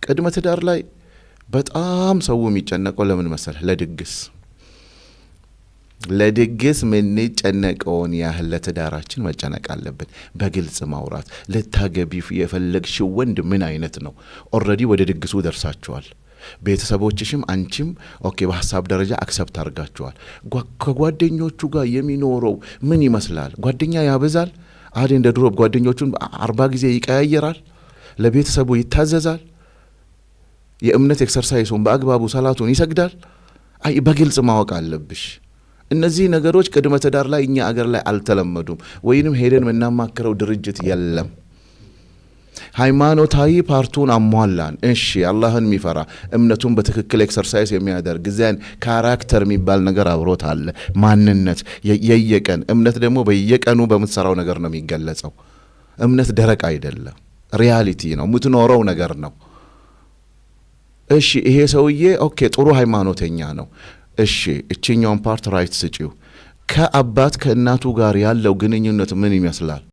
ቅድመ ትዳር ላይ በጣም ሰው የሚጨነቀው ለምን መሰለህ? ለድግስ ምን ጨነቀውን ያህል ለትዳራችን መጨነቅ አለብን። በግልጽ ማውራት። ልታገቢ የፈለግሽው ወንድ ምን አይነት ነው? ኦልሬዲ ወደ ድግሱ ደርሳችኋል። ቤተሰቦችሽም አንቺም ኦኬ በሐሳብ ደረጃ አክሰፕት አድርጋችኋል። ከጓደኞቹ ጋር የሚኖረው ምን ይመስላል? ጓደኛ ያበዛል? አዴ እንደ ድሮ ጓደኞቹን 40 ጊዜ ይቀያየራል? ለቤተሰቡ ይታዘዛል? የእምነት ኤክሰርሳይሱን በአግባቡ ሰላቱን ይሰግዳል? አይ በግልጽ ማወቅ አለብሽ። እነዚህ ነገሮች ቅድመ ትዳር ላይ እኛ አገር ላይ አልተለመዱም፣ ወይንም ሄደን የምናማክረው ድርጅት የለም። ሃይማኖታዊ ፓርቱን አሟላን። እሺ አላህን የሚፈራ እምነቱን በትክክል ኤክሰርሳይዝ የሚያደርግ ዘን ካራክተር የሚባል ነገር አብሮት አለ። ማንነት የየቀን እምነት ደግሞ በየቀኑ በምትሰራው ነገር ነው የሚገለጸው። እምነት ደረቅ አይደለም፣ ሪያሊቲ ነው፣ የምትኖረው ነገር ነው። እሺ ይሄ ሰውዬ ኦኬ ጥሩ ሃይማኖተኛ ነው። እሺ እቺኛውን ፓርት ራይት ስጪው። ከአባት ከእናቱ ጋር ያለው ግንኙነት ምን ይመስላል?